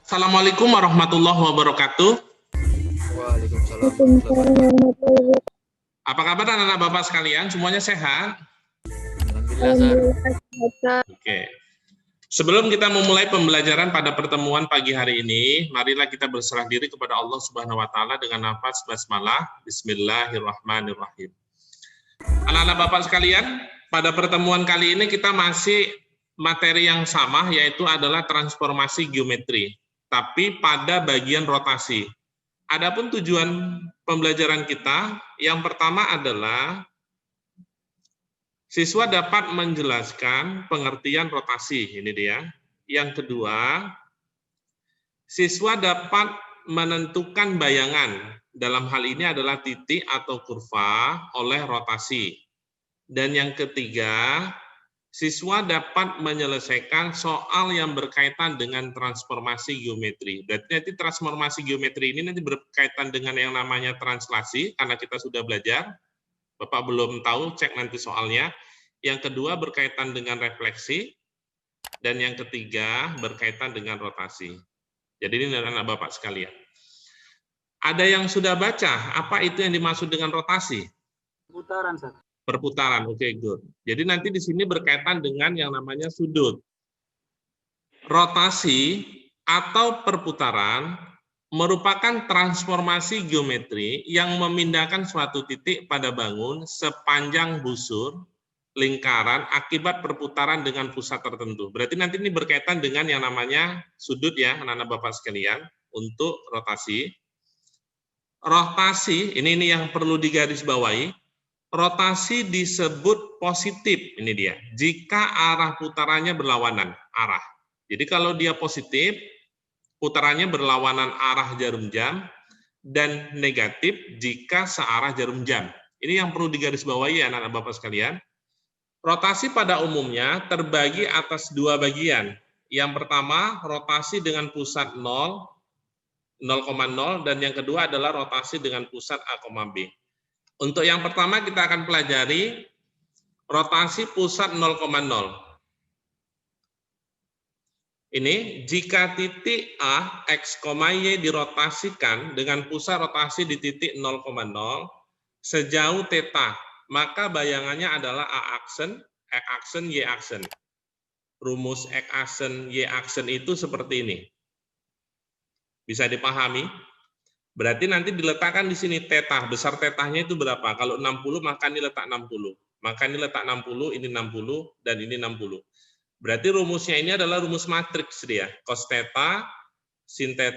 Assalamualaikum warahmatullahi wabarakatuh. Waalaikumsalam warahmatullahi wabarakatuh. Apa kabar anak-anak Bapak sekalian? Semuanya sehat? Alhamdulillah. Oke. Sebelum kita memulai pembelajaran pada pertemuan pagi hari ini, marilah kita berserah diri kepada Allah Subhanahu wa taala dengan nafas basmalah. Bismillahirrahmanirrahim. Anak-anak Bapak sekalian, pada pertemuan kali ini kita masih materi yang sama, yaitu adalah transformasi geometri, tapi pada bagian rotasi. Adapun tujuan pembelajaran kita, yang pertama adalah siswa dapat menjelaskan pengertian rotasi, ini dia. Yang kedua, siswa dapat menentukan bayangan, dalam hal ini adalah titik atau kurva oleh rotasi. Dan yang ketiga, siswa dapat menyelesaikan soal yang berkaitan dengan transformasi geometri. Berarti nanti transformasi geometri ini nanti berkaitan dengan yang namanya translasi, karena kita sudah belajar. Bapak belum tahu, cek nanti soalnya. Yang kedua berkaitan dengan refleksi. Dan yang ketiga berkaitan dengan rotasi. Jadi ini anak-anak Bapak sekalian. Ada yang sudah baca, apa itu yang dimaksud dengan rotasi? Putaran, Sir. Perputaran, oke, good. Jadi nanti di sini berkaitan dengan yang namanya sudut. Rotasi atau perputaran merupakan transformasi geometri yang memindahkan suatu titik pada bangun sepanjang busur lingkaran akibat perputaran dengan pusat tertentu. Berarti nanti ini berkaitan dengan yang namanya sudut ya, anak-anak Bapak sekalian, untuk rotasi. Rotasi, ini yang perlu digarisbawahi. Rotasi disebut positif, ini dia, jika arah putarannya berlawanan arah. Jadi kalau dia positif, putarannya berlawanan arah jarum jam, dan negatif jika searah jarum jam. Ini yang perlu digarisbawahi ya anak-anak Bapak sekalian. Rotasi pada umumnya terbagi atas dua bagian. Yang pertama, rotasi dengan pusat 0,0, dan yang kedua adalah rotasi dengan pusat A, B. Untuk yang pertama kita akan pelajari rotasi pusat 0,0. Ini jika titik A, X, Y dirotasikan dengan pusat rotasi di titik 0,0 sejauh θ, maka bayangannya adalah A aksen, X aksen, Y aksen. Rumus X aksen, Y aksen itu seperti ini. Bisa dipahami? Berarti nanti diletakkan di sini θ, besar θ-nya itu berapa? Kalau 60 maka ini letak 60. Maka ini letak 60, ini 60, dan ini 60. Berarti rumusnya ini adalah rumus matriks dia. Cos θ, sin θ,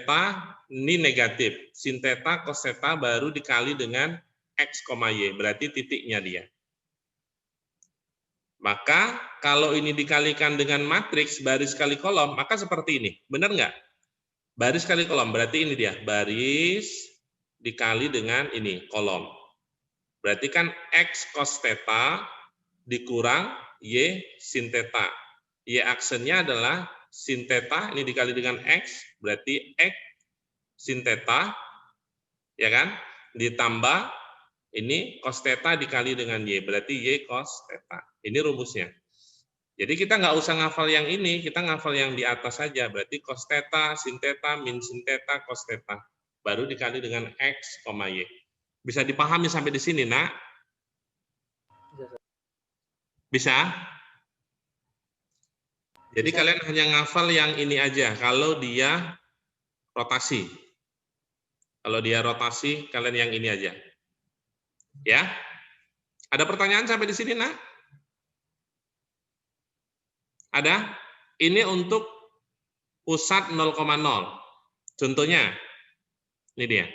ini negatif. Sin θ, cos θ baru dikali dengan X, Y. Berarti titiknya dia. Maka kalau ini dikalikan dengan matriks baris kali kolom, maka seperti ini. Benar nggak? Baris kali kolom, berarti ini dia, baris dikali dengan ini, kolom. Berarti kan X cos θ dikurang Y sin θ. Y aksennya adalah sin θ, ini dikali dengan X, berarti X sin θ, ya kan? Ditambah ini cos θ dikali dengan Y, berarti Y cos θ. Ini rumusnya. Jadi kita nggak usah ngafal yang ini, kita ngafal yang di atas saja. Berarti cos θ, sin θ, min sin θ, cos θ. Baru dikali dengan X, Y. Bisa dipahami sampai di sini, nak? Bisa? Jadi bisa. Kalian hanya ngafal yang ini aja, kalau dia rotasi. Kalau dia rotasi, kalian yang ini aja. Ya? Ada pertanyaan sampai di sini, nak? Ada? Ini untuk pusat 0,0. Contohnya, ini dia.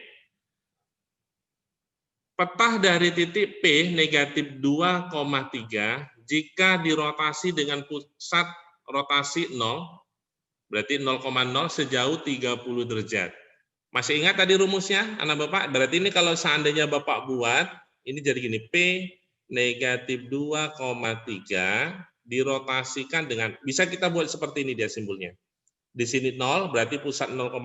Petah dari titik P negatif 2,3 jika dirotasi dengan pusat rotasi 0, berarti 0,0 sejauh 30 derajat. Masih ingat tadi rumusnya, anak Bapak? Berarti ini kalau seandainya Bapak buat, ini jadi gini, P negatif 2,3 dirotasikan dengan, bisa kita buat seperti ini dia simbolnya. Di sini 0 berarti pusat 0,0,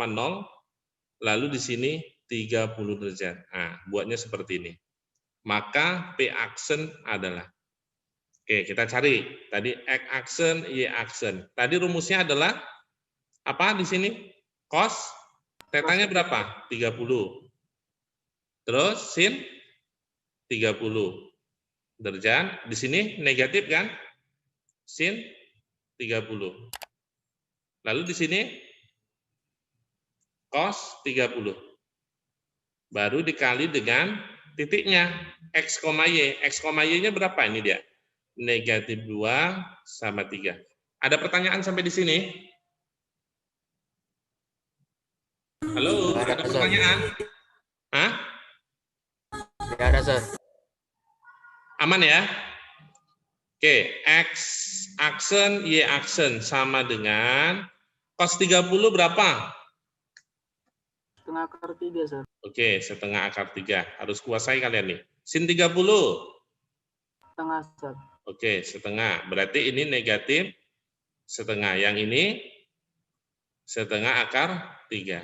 lalu di sini 30 derajat. Nah, buatnya seperti ini. Maka P aksen adalah, oke kita cari, tadi X aksen, Y aksen. Tadi rumusnya adalah, apa di sini? Cos, tetanya berapa? 30. Terus sin 30 derajat. Di sini negatif kan? Sin 30. Lalu di sini cos 30. Baru dikali dengan titiknya X, Y. X, Y-nya berapa ini dia? Negatif 2 sama 3. Ada pertanyaan sampai di sini? Halo, ada pertanyaan? Hah? Tidak ada, Sir. Aman ya? Oke, X aksen, Y aksen sama dengan cos 30 berapa? Setengah akar 3, Sir. Oke, setengah akar 3. Harus kuasai kalian nih. Sin 30. Setengah, Sir. Oke, setengah. Berarti ini negatif setengah. Yang ini setengah akar 3.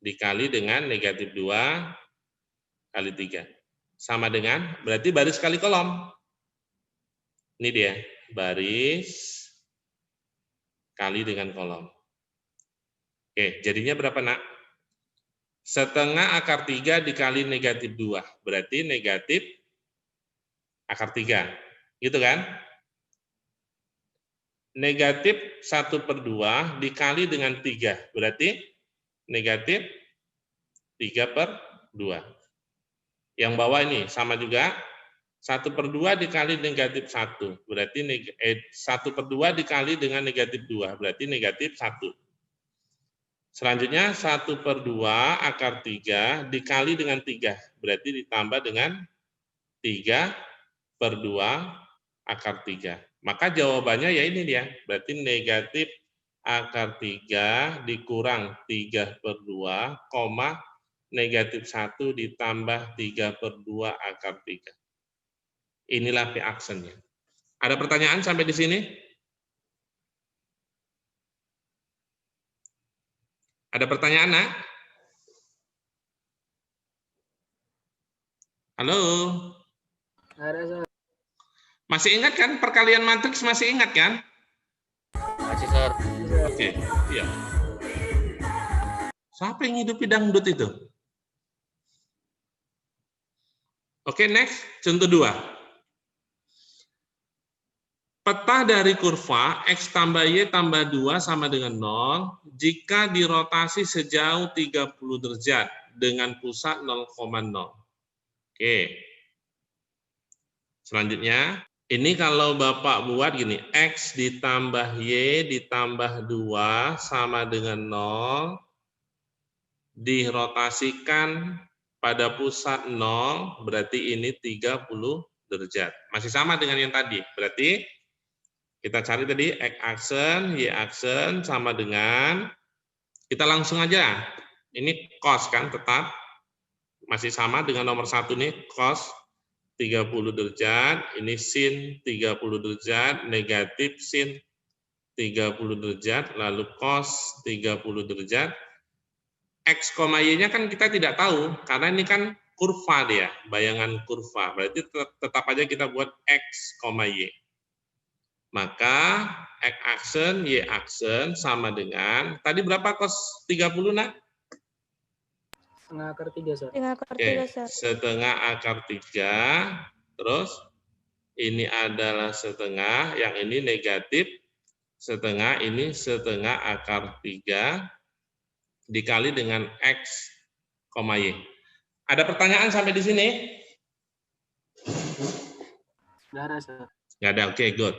Dikali dengan negatif 2 kali 3. Sama dengan, berarti baris kali kolom. Ini dia, baris kali dengan kolom. Oke, jadinya berapa nak? Setengah akar 3 dikali negatif 2. Berarti negatif akar 3. Gitu kan? Negatif 1/2 dikali dengan 3. Berarti negatif 3/2. Yang bawah ini sama juga. 1/2 dikali negatif 1. Berarti 1/2 dikali dengan negatif 2. Berarti negatif 1. Selanjutnya 1/2 akar 3 dikali dengan 3. Berarti ditambah dengan 3/2 akar 3. Maka jawabannya ya ini dia. Berarti negatif akar 3 dikurang 3/2, negatif 1 ditambah 3/2 akar 3. Inilah P aksennya. Ada pertanyaan sampai di sini? Ada pertanyaan, nak? Halo? Ada, Sir. Masih ingat kan perkalian matriks? Masih ingat kan? Masih, Sir. Oke, iya. Siapa yang hidupi dangdut itu? Oke, next. Contoh 2. Peta dari kurva X tambah Y tambah 2 sama dengan 0 jika dirotasi sejauh 30 derajat dengan pusat 0,0. Oke. Selanjutnya, ini kalau Bapak buat gini, X ditambah Y ditambah 2 sama dengan 0, dirotasikan pada pusat 0, berarti ini 30 derajat. Masih sama dengan yang tadi, berarti kita cari tadi X aksen, Y aksen sama dengan, kita langsung aja. Ini cos kan tetap, masih sama dengan nomor 1 nih, cos 30 derajat, ini sin 30 derajat, negatif sin 30 derajat, lalu cos 30 derajat. X, Y-nya kan kita tidak tahu, karena ini kan kurva dia, bayangan kurva. Berarti tetap aja kita buat X, Y. Maka X aksen, Y aksen sama dengan, tadi berapa cos 30 nak? Setengah akar 3, Sir. Setengah akar Oke, 3, Sir. setengah akar 3, terus ini adalah setengah, yang ini negatif, setengah, ini setengah akar 3, dikali dengan X, Y. Ada pertanyaan sampai di sini? Tidak ada, Sir. Nggak ada, oke, good.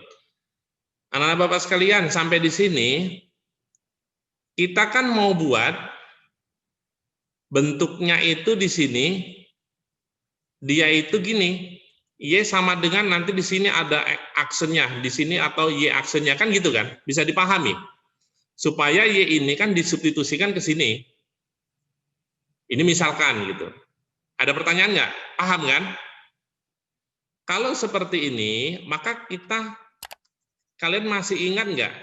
Anak-anak Bapak sekalian, sampai di sini, kita kan mau buat bentuknya itu di sini, dia itu gini, Y sama dengan nanti di sini ada aksennya, di sini atau Y aksennya, kan gitu kan, bisa dipahami. Supaya Y ini kan disubstitusikan ke sini. Ini misalkan gitu. Ada pertanyaan nggak? Paham kan? Kalau seperti ini, maka kita Kalian masih ingat nggak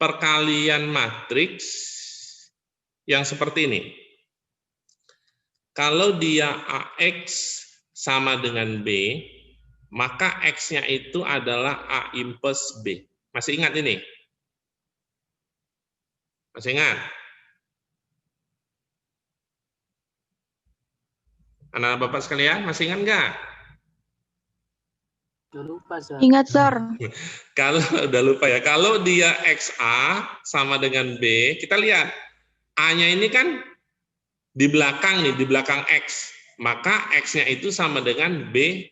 perkalian matriks yang seperti ini? Kalau dia AX sama dengan B, maka X-nya itu adalah A impuls B. Masih ingat ini? Masih ingat? Anak Bapak sekalian, masih ingat nggak? Udah lupa, Sir. Ingat, Sir. Kalau udah lupa ya, kalau dia XA sama dengan B, kita lihat A-nya ini kan di belakang nih, di belakang X. Maka X-nya itu sama dengan B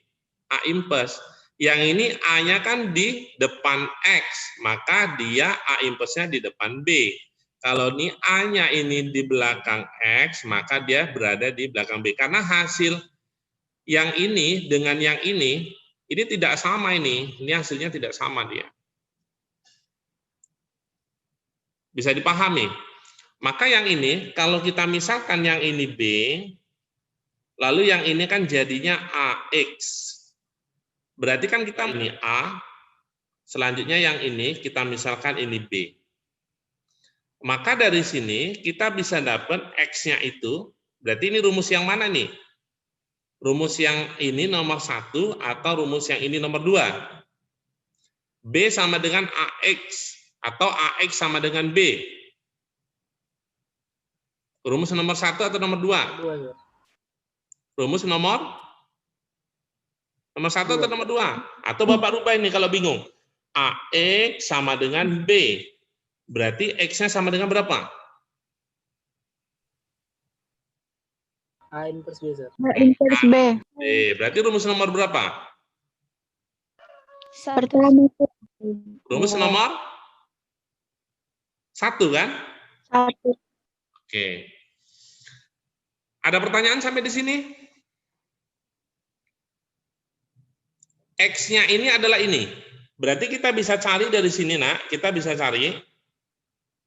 A impuls. Yang ini A-nya kan di depan X, maka dia A impulsnya di depan B. Kalau ini A-nya ini di belakang X, maka dia berada di belakang B. Karena hasil yang ini dengan yang ini tidak sama ini. Ini hasilnya tidak sama dia. Bisa dipahami? Maka yang ini, kalau kita misalkan yang ini B, lalu yang ini kan jadinya AX. Berarti kan kita ini A, selanjutnya yang ini kita misalkan ini B. Maka dari sini kita bisa dapat X-nya itu, berarti ini rumus yang mana nih? Rumus yang ini nomor 1 atau rumus yang ini nomor 2? B sama dengan AX atau AX sama dengan B? Rumus nomor 1 atau nomor 2? 2, Sir. Rumus nomor 1 atau nomor 2? Atau Bapak rubah ini kalau bingung. AX sama dengan B. Berarti X-nya sama dengan berapa? A inverse B, Sir. A inverse B. Berarti rumus nomor berapa? Pertama. Rumus nomor 1 kan? 1. Oke. Ada pertanyaan sampai di sini? X-nya ini adalah ini. Berarti kita bisa cari dari sini, Nak. Kita bisa cari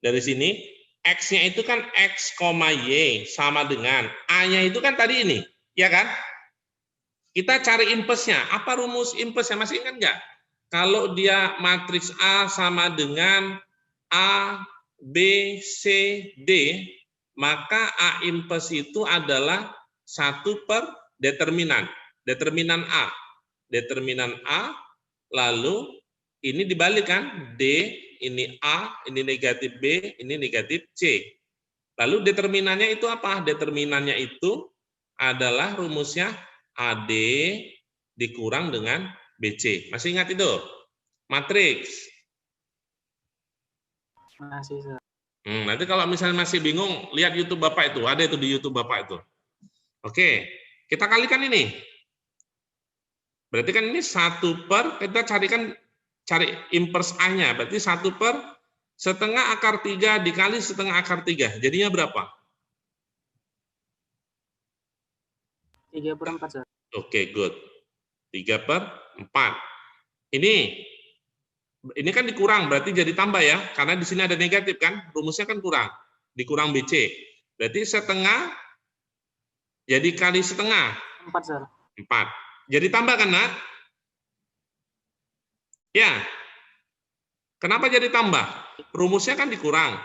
dari sini. X-nya itu kan X, Y sama dengan A-nya itu kan tadi ini. Ya kan? Kita cari impulsnya. Apa rumus impulsnya? Masih ingat nggak? Kalau dia matriks A sama dengan A, B, C, D, maka A impuls itu adalah 1 per determinan. Determinan A. Determinan A, lalu ini dibalik kan, D, ini A, ini negatif B, ini negatif C. Lalu determinannya itu apa? Determinannya itu adalah rumusnya AD dikurang dengan BC. Masih ingat itu? Matriks. Masih, Sir. Nanti kalau misalnya masih bingung, lihat YouTube Bapak itu. Ada itu di YouTube Bapak itu. Oke, kita kalikan ini. Berarti kan ini 1 per, kita cari impers A-nya. Berarti 1 per setengah akar 3 dikali setengah akar 3. Jadinya berapa? 3 per 4, Sir. Oke, good. 3 per 4. Ini kan dikurang, berarti jadi tambah ya. Karena di sini ada negatif kan, rumusnya kan kurang. Dikurang BC. Berarti setengah, jadi kali setengah. 4, Sir. 4. Jadi tambah kan, Nak? Ya. Kenapa jadi tambah? Rumusnya kan dikurang.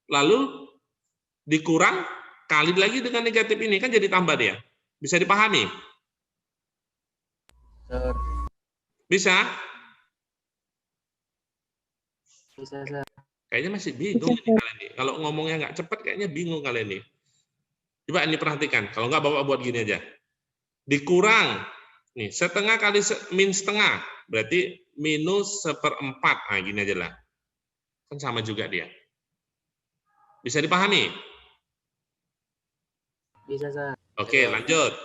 Lalu dikurang, kali lagi dengan negatif ini, kan jadi tambah dia. Bisa dipahami? Sir. Bisa? Bisa, Sir. Kayaknya masih bingung ini kalian ini. Kalau ngomongnya nggak cepat, kayaknya bingung kalian ini. Coba ini perhatikan. Kalau nggak, Bapak buat gini aja. Dikurang. Nih, setengah kali min setengah. Berarti minus 1/4. Nah, gini aja lah. Kan sama juga dia. Bisa dipahami? Bisa, Sir. Oke, lanjut.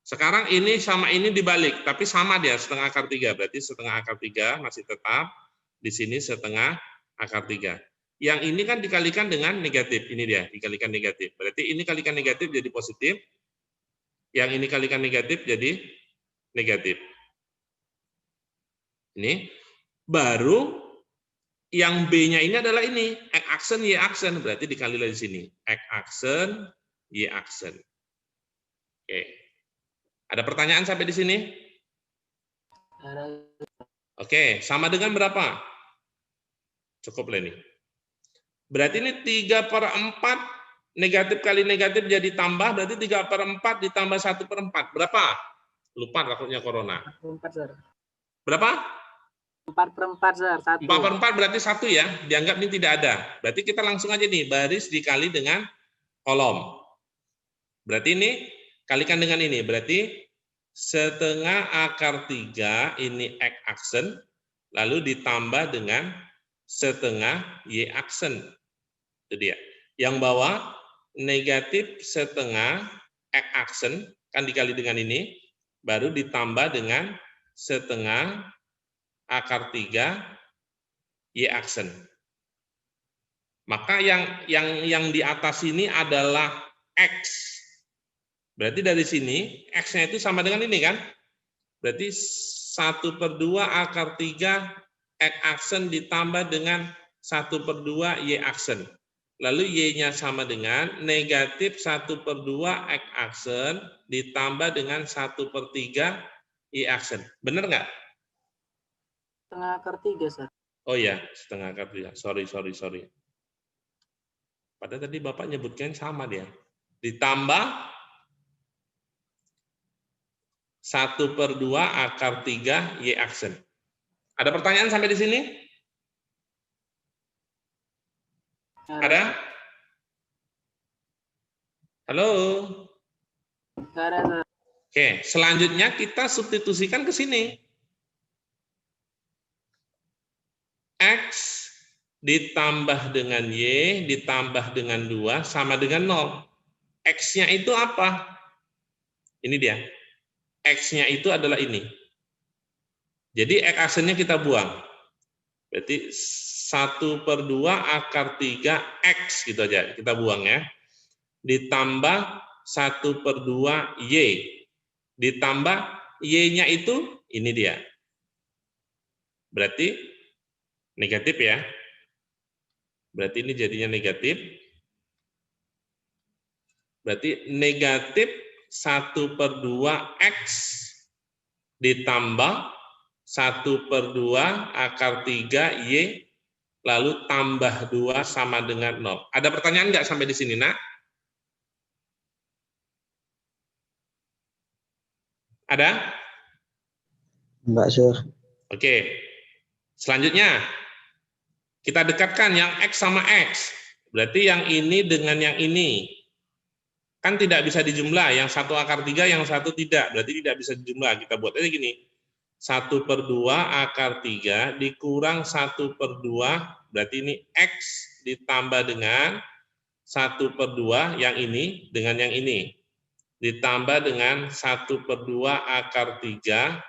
Sekarang ini sama ini dibalik, tapi sama dia, setengah akar 3. Berarti setengah akar 3 masih tetap. Di sini setengah akar 3. Yang ini kan dikalikan dengan negatif. Ini dia, dikalikan negatif. Berarti ini kalikan negatif jadi positif. Yang ini kalikan negatif jadi negatif. Ini. Baru yang B-nya ini adalah ini. X aksen, Y aksen. Berarti dikali lagi di sini. X aksen, Y aksen. Oke. Ada pertanyaan sampai di sini? Ada. Oke, sama dengan berapa? Cukup lah ini. Berarti ini 3/4 negatif kali negatif jadi tambah, berarti 3/4 ditambah 1/4. Berapa? Lupa takutnya corona. 4/4, Sir. Berapa? 4/4, Sir. 1. 4/4 berarti 1 ya. Dianggap ini tidak ada. Berarti kita langsung aja nih, baris dikali dengan kolom. Berarti ini kalikan dengan ini. Berarti setengah akar 3 ini X aksen, lalu ditambah dengan setengah Y aksen. Itu dia. Yang bawah negatif setengah X aksen kan dikali dengan ini, baru ditambah dengan setengah akar 3 Y aksen. Maka yang di atas ini adalah X. Berarti dari sini X-nya itu sama dengan ini kan? Berarti 1/2 akar 3 X aksen ditambah dengan 1/2 Y aksen. Lalu Y-nya sama dengan negatif 1/2 X aksen ditambah dengan 1/3 Y aksen. Benar nggak? Setengah akar 3, Sir. Oh ya, setengah akar 3. Sorry. Padahal tadi Bapak nyebutkan sama dia. Ditambah 1/2 akar 3 Y aksen. Ada pertanyaan sampai di sini? Ada? Halo? Nggak ada, Sir. Oke, selanjutnya kita substitusikan ke sini. X ditambah dengan Y ditambah dengan 2 sama dengan 0. X-nya itu apa? Ini dia. X-nya itu adalah ini. Jadi X aksennya kita buang. Berarti 1/2 akar 3 X gitu aja. Kita buang ya. Ditambah 1/2 Y. Ditambah Y-nya itu, ini dia. Berarti negatif ya. Berarti ini jadinya negatif. Berarti negatif 1/2 X ditambah 1/2 akar 3 Y, lalu tambah 2 sama dengan 0. Ada pertanyaan nggak sampai di sini, Nak? Ada? Enggak, Sir. Oke. Selanjutnya, kita dekatkan yang X sama X. Berarti yang ini dengan yang ini. Kan tidak bisa dijumlah, yang 1 akar 3, yang 1 tidak. Berarti tidak bisa dijumlah. Kita buat aja gini. 1/2 akar 3 dikurang 1/2, berarti ini X ditambah dengan 1/2 yang ini dengan yang ini. Ditambah dengan 1/2 akar 3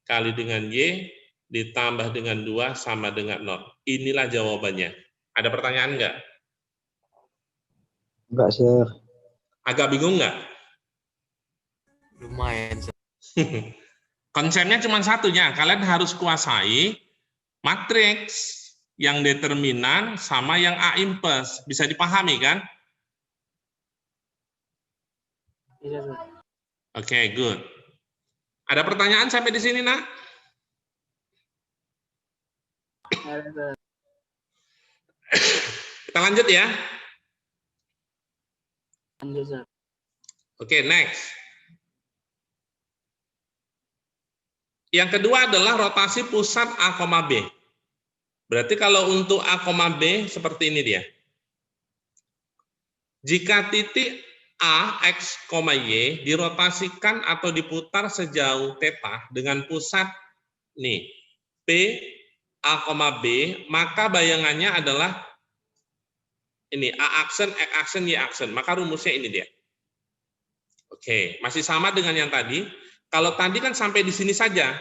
kali dengan Y ditambah dengan 2 sama dengan 0. Inilah jawabannya. Ada pertanyaan enggak? Enggak, Sir. Agak bingung nggak? Lumayan, Sir. Konsepnya cuma satunya, kalian harus kuasai matriks yang determinan sama yang A impes. Bisa dipahami kan? Bisa, Sir. Oke, good. Ada pertanyaan sampai di sini, Nak? Ada, Sir. Kita lanjut ya. Lanjut, Sir. Oke, next. Yang kedua adalah rotasi pusat A, B. Berarti kalau untuk A, B seperti ini dia. Jika titik A, X, Y dirotasikan atau diputar sejauh θ dengan pusat nih P, A, B, maka bayangannya adalah ini A aksen, X aksen, Y aksen. Maka rumusnya ini dia. Oke, masih sama dengan yang tadi. Kalau tadi kan sampai di sini saja.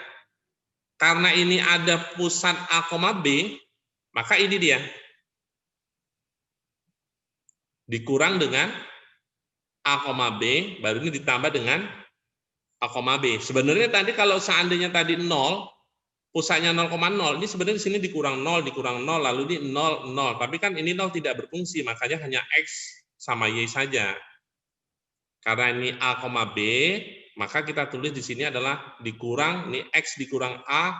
Karena ini ada pusat A, B, maka ini dia. Dikurang dengan A, B, baru ini ditambah dengan A, B. Sebenarnya tadi kalau seandainya tadi 0, pusatnya 0,0, ini sebenarnya di sini dikurang 0, lalu ini 0, 0. Tapi kan ini 0 tidak berfungsi, makanya hanya X sama Y saja. Karena ini A, B, maka kita tulis di sini adalah dikurang, ini X dikurang A,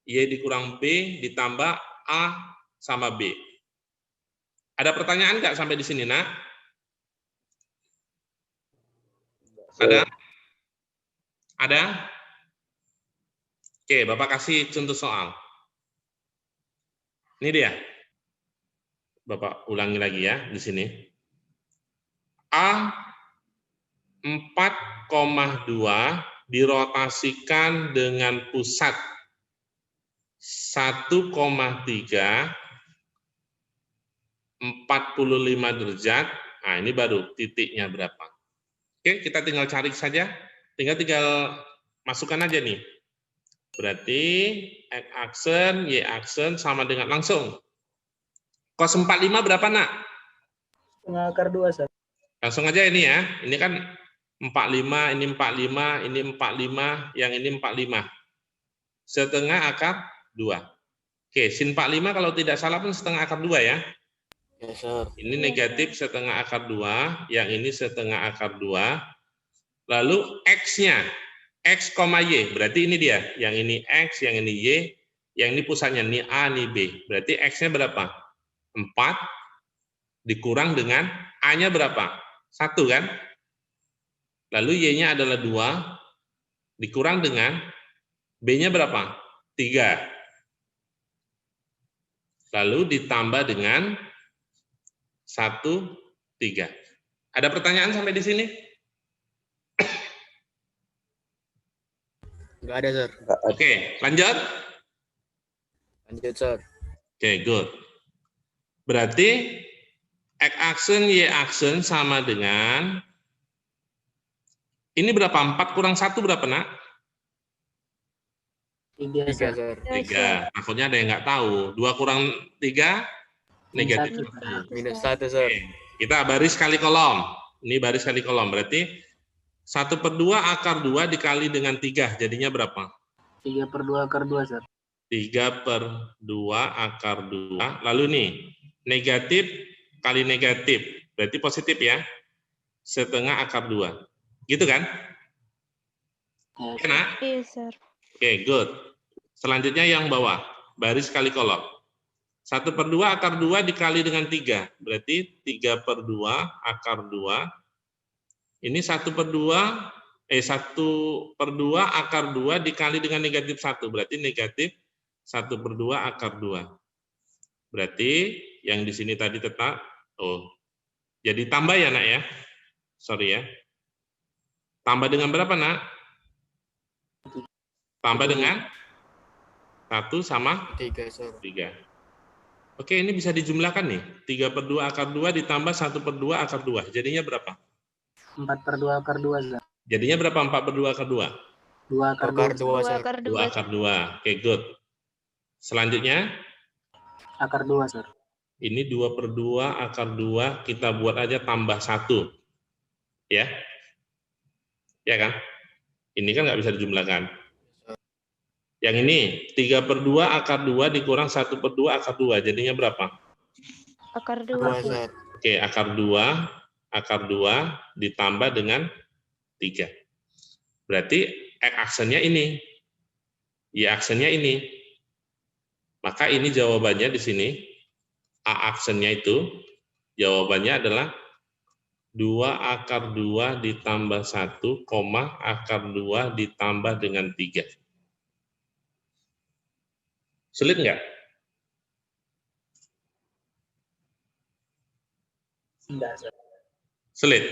Y dikurang B ditambah A sama B. Ada pertanyaan nggak sampai di sini, Nak? Ada? Ada? Oke, Bapak kasih contoh soal. Ini dia. Bapak ulangi lagi ya di sini. A 4,2 dirotasikan dengan pusat 1,3 45 derajat. Nah, ini baru titiknya berapa. Oke, kita tinggal cari saja. Tinggal masukkan aja nih. Berarti X aksen, Y aksen sama dengan langsung. Cos 45 berapa, Nak? Setengah akar 2, Ustaz. Langsung aja ini ya. Ini kan 45, ini 45, ini 45, yang ini 45. Setengah akar 2. Oke, sin 45 kalau tidak salah pun setengah akar 2 ya. Ya, Sir. Ini negatif setengah akar 2, yang ini setengah akar 2. Lalu X-nya, X, Y, berarti ini dia. Yang ini X, yang ini Y, yang ini pusatnya, ini A, ini B. Berarti X-nya berapa? 4 dikurang dengan A-nya berapa? 1 kan? Lalu Y-nya adalah 2 dikurang dengan B-nya berapa? 3. Lalu ditambah dengan 1, 3. Ada pertanyaan sampai di sini? Enggak ada, Sir. Oke, lanjut. Lanjut, Sir. Oke, good. Berarti X aksen, Y aksen sama dengan, ini berapa? 4 kurang 1 berapa, Nak? 3, Sir. 3. Takutnya ada yang nggak tahu. 2 kurang 3, negatif 1. Minus 1, Sir. Oke, kita baris kali kolom. Ini baris kali kolom. Berarti 1/2 akar 2 dikali dengan 3. Jadinya berapa? 3/2 akar 2, Sir. 3/2 akar 2. Lalu nih, negatif kali negatif. Berarti positif ya. Setengah akar 2. Gitu kan? Ya, Oke, Nak? Iya, Sir. Oke, good. Selanjutnya yang bawah. Baris kali kolom. 1/2 akar 2 dikali dengan 3. Berarti 3/2 akar 2. Ini 1/2 akar 2 dikali dengan negatif 1. Berarti negatif 1/2 akar 2. Berarti yang di sini tadi tetap, jadi tambah ya, Nak ya? Sorry ya. Tambah dengan berapa, Nak? Tambah dengan 1 sama 3, Sir. 3. Oke, ini bisa dijumlahkan nih. 3/2 akar 2 ditambah 1/2 akar 2. Jadinya berapa? 4/2 akar 2, Sir. Jadinya berapa 4/2 akar 2? 2 akar 2, 2 Sir. akar 2 2. akar 2. Oke, good. Selanjutnya, Akar 2, Sir. ini 2/2 akar 2, kita buat aja tambah 1. Ya? Ya kan? Ini kan nggak bisa dijumlahkan. Yang ini, 3/2 akar 2 dikurang 1/2 akar 2. Jadinya berapa? Akar 2. 2, Sir. Oke, akar 2 ditambah dengan 3. Berarti X aksennya ini. Y aksennya ini. Maka ini jawabannya di sini. A aksennya itu, jawabannya adalah 2 akar 2 ditambah 1, akar 2 ditambah dengan 3. Sulit nggak? Enggak, Sir. Sulit.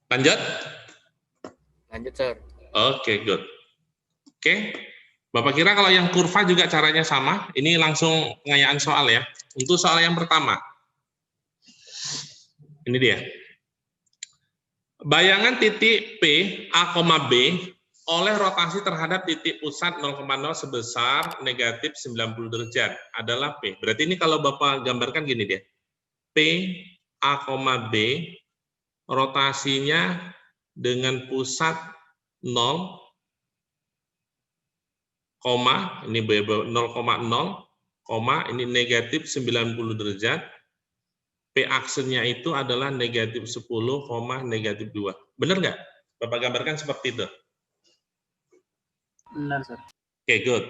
Lanjut? Lanjut, Sir. Oke, good. Oke. Bapak kira kalau yang kurva juga caranya sama? Ini langsung pengayaan soal ya. Untuk soal yang pertama. Ini dia. Bayangan titik P, A, B oleh rotasi terhadap titik pusat 0,0 sebesar negatif 90 derajat adalah P. Berarti ini kalau Bapak gambarkan gini dia. P, A, B, rotasinya dengan pusat 0, ini 0,0, ini negatif 90 derajat. P aksennya itu adalah negatif 10, negatif 2. Benar nggak? Bapak gambarkan seperti itu. Benar, Sir. Oke, good.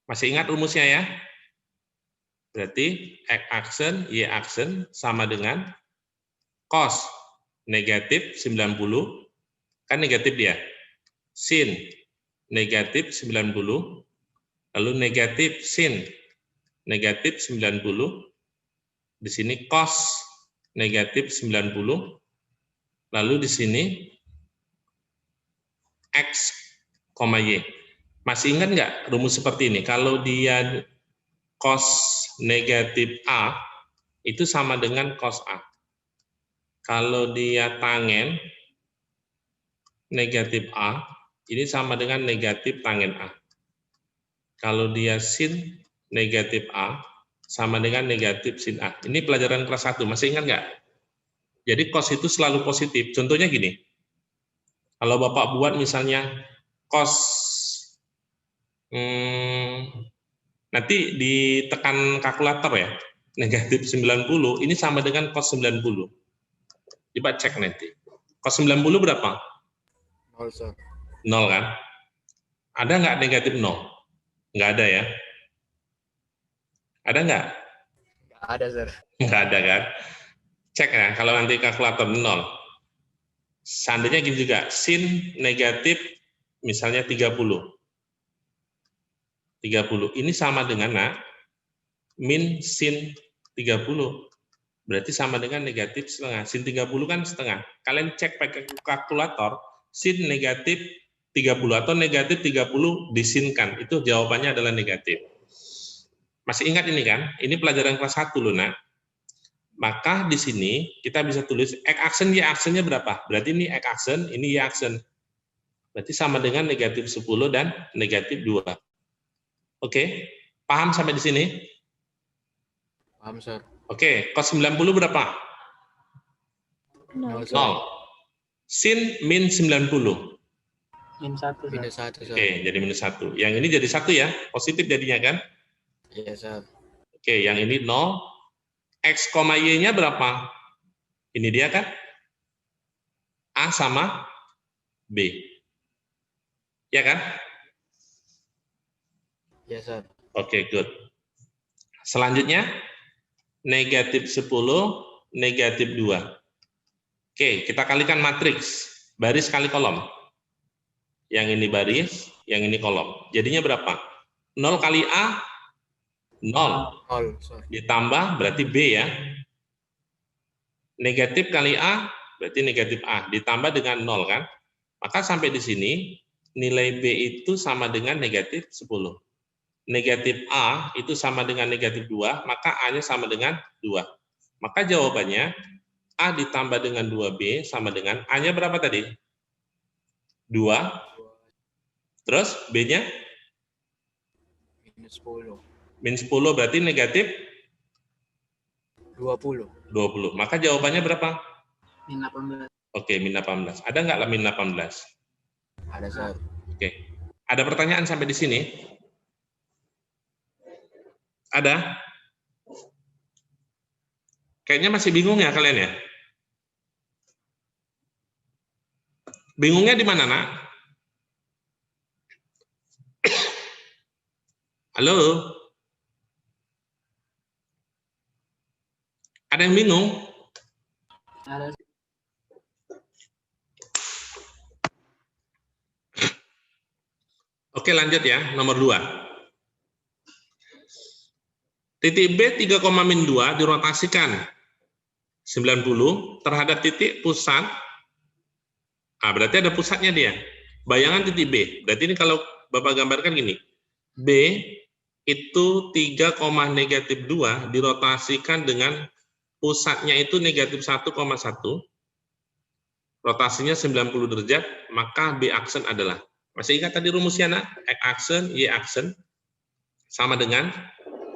Masih ingat rumusnya ya? Berarti X aksen, Y aksen sama dengan cos negatif 90, kan negatif dia. Sin negatif 90, lalu negatif sin negatif 90, di sini cos negatif 90, lalu di sini X, Y. Masih ingat nggak rumus seperti ini? Kalau dia cos negatif A, itu sama dengan cos A. Kalau dia tangen negatif A, ini sama dengan negatif tangen A. Kalau dia sin negatif A, sama dengan negatif sin A. Ini pelajaran kelas 1, masih ingat nggak? Jadi cos itu selalu positif. Contohnya gini, kalau Bapak buat misalnya cos, nanti ditekan kalkulator ya, negatif 90, ini sama dengan cos 90. Coba cek nanti. Cos 90 berapa? 0, Sir. 0 kan? Ada nggak negatif 0? Nggak ada ya? Ada nggak? Nggak ada, Sir. Nggak ada kan? Cek ya, kalau nanti kalkulator 0. Seandainya gini juga, sin negatif misalnya 30. 30, ini sama dengan min sin 30. Berarti sama dengan negatif setengah. Sin 30 kan setengah. Kalian cek pakai kalkulator, sin negatif 30 atau negatif 30 disinkan. Itu jawabannya adalah negatif. Masih ingat ini kan? Ini pelajaran kelas 1 loh, Nak. Maka di sini kita bisa tulis X aksen, Y aksennya berapa? Berarti ini X aksen, ini Y aksen. Berarti sama dengan negatif 10 dan negatif 2. Oke, paham sampai di sini? Paham, Sir. Oke, cos 90 berapa? 0. 0. Sin min 90. Min 1, Sir. Minus 1, Sir. Oke, jadi minus 1. Yang ini jadi 1 ya, positif jadinya kan? Iya, Sir. Oke, yang ini 0. X, Y-nya berapa? Ini dia kan? A sama B. Ya kan? Iya, Sir. Oke, good. Selanjutnya, negatif 10, negatif 2. Oke, kita kalikan matriks. Baris kali kolom. Yang ini baris, yang ini kolom. Jadinya berapa? 0 kali A, 0. 0, Sir. Ditambah berarti B ya. Negatif kali A, berarti negatif A. Ditambah dengan 0 kan? Maka sampai di sini, nilai B itu sama dengan negatif 10. Negatif A itu sama dengan negatif 2, maka A-nya sama dengan 2. Maka jawabannya, A ditambah dengan 2B sama dengan A-nya berapa tadi? 2. Terus B-nya? Minus 10. Min 10 berarti negatif 20. 20. Maka jawabannya berapa? Min 18. Oke, min 18. Ada nggak min 18? Ada, Sir. Oke. Ada pertanyaan sampai di sini? Ada? Kayaknya masih bingung ya kalian ya? Bingungnya di mana, Nak? Halo? Ada yang bingung? Ada. Oke, lanjut ya, nomor 2. Titik B 3,-2 dirotasikan 90 terhadap titik pusat. Ah, berarti ada pusatnya dia. Bayangan titik B. Berarti ini kalau Bapak gambarkan gini. B itu 3,-2 dirotasikan dengan pusatnya itu negatif 1,1. Rotasinya 90 derajat, maka B aksen adalah. Masih ingat tadi rumusnya, Nak? X aksen, Y aksen sama dengan,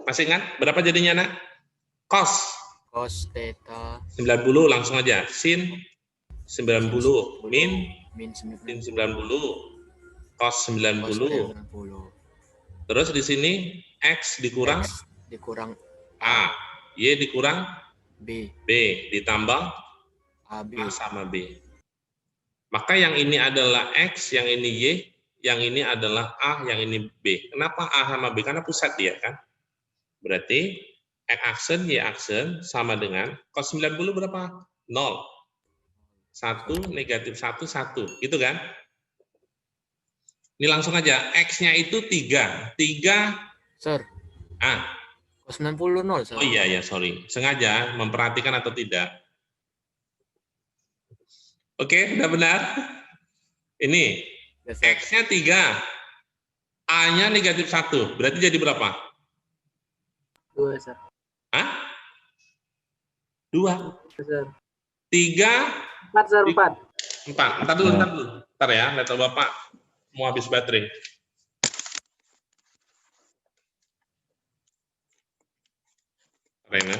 masih ingat berapa jadinya, Nak? Cos Cos theta 90 langsung aja. Sin 90 min min 90. 90 cos 90. Cos 90. Terus di sini X dikurang X dikurang A, Y dikurang B, B, ditambah AB. A sama B. Maka yang ini adalah X, yang ini Y, yang ini adalah A, yang ini B. Kenapa A sama B? Karena pusat dia kan. Berarti X aksen, Y aksen sama dengan cos 90 berapa? 0. 1, negatif 1, 1. Gitu kan? Ini langsung aja. X-nya itu 3. 3. Sir. Ah. Cos 90 0, Sir. Oh iya, ya, sorry. Sengaja memperhatikan atau tidak. Oke, udah benar? Ini. Yes, sir. X-nya 3. A-nya negatif 1. Berarti jadi berapa? 2, Sir. Hah? 2. Sir. 3. 4, Sir. 4. 4. Ntar dulu. Ntar ya, laptop Bapak mau habis baterai. Rena.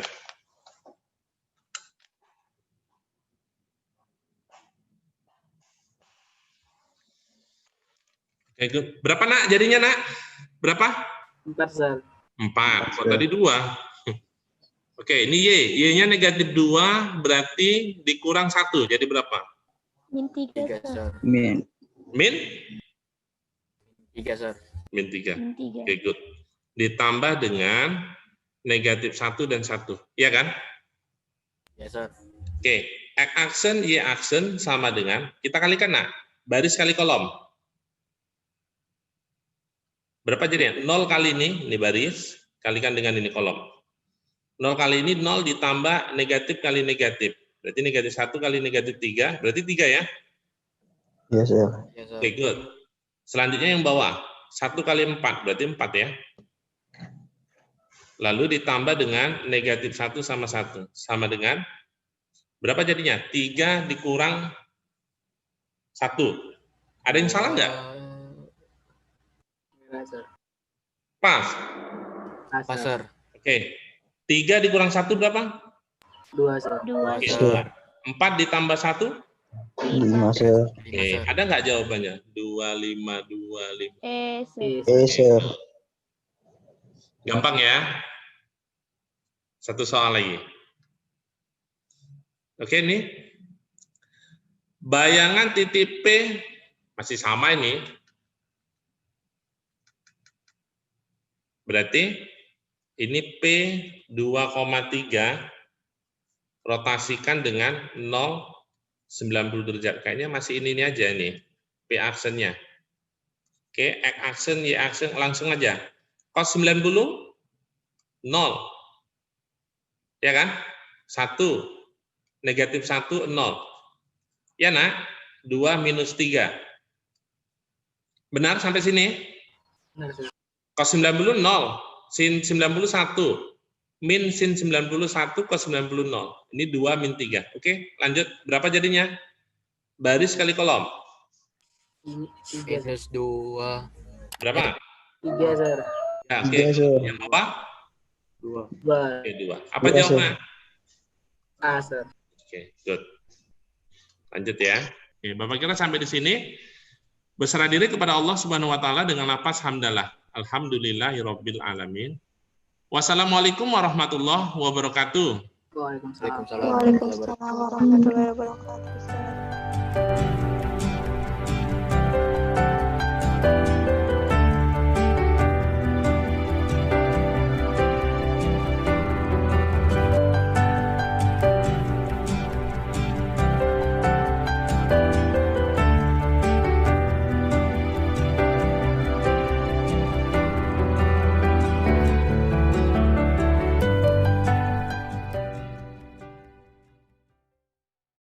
Oke, good. Berapa nak jadinya nak? Berapa? 4, Sir. 4. Kok tadi 2? Oke, ini Y. Y-nya negatif 2, berarti dikurang 1. Jadi berapa? Min 3, 3, Sir. Sir. Min? 3, Sir. Min 3. Min 3. Oke, good. Ditambah dengan negatif 1 dan 1. Iya kan? Yes, Sir. Oke, X aksen, Y aksen sama dengan, kita kalikan nak, baris kali kolom. Berapa jadinya? 0 kali ini baris, kalikan dengan ini kolom. 0 kali ini 0 ditambah negatif kali negatif. Berarti negatif 1 kali negatif 3, berarti 3 ya? Yes, sir. Yes, Sir. Oke, good. Selanjutnya yang bawah, 1 kali 4, berarti 4 ya. Lalu ditambah dengan negatif 1 sama 1. Sama dengan, berapa jadinya? 3 dikurang 1. Ada yang salah nggak? Enggak, Sir. Pas. Pas, Sir. Oke. 3 dikurang 1 berapa? 2, Sir. 2, Oke, Sir. 4 ditambah 1? 5, sir. Oke, ada nggak jawabannya? 25, 25. Eh, sir. Gampang ya? Satu soal lagi. Oke, nih. Bayangan titik P masih sama ini. Berarti ini P 2,3 rotasikan dengan 0,90 derajat. Kayaknya masih ini aja nih, P aksennya. Oke, X aksen, Y aksen, langsung aja. Cos 90, 0. Ya kan? 1. Negatif 1, 0. Ya nak? 2 minus 3. Benar sampai sini? Benar, Sir. Cos 90, 0. Sin 90, 1. Min sin 91, cos 90, 0. Ini 2 min 3. Oke, lanjut. Berapa jadinya? Baris kali kolom. Ini 3, Sir. Minus 2. Berapa? 3, Sir. Ya, oke. 3, sir. Yang apa? 2. Oke, 2. Apa Dua, jawabannya? A, Sir. Oke, good. Lanjut ya. Oke, Bapak kira sampai di sini. Berserah diri kepada Allah Subhanahu wa taala dengan lafaz hamdalah. Alhamdulillahirabbil alamin. Wassalamualaikum warahmatullahi wabarakatuh. Waalaikumsalam. Waalaikumsalam. Waalaikumsalam warahmatullahi wabarakatuh.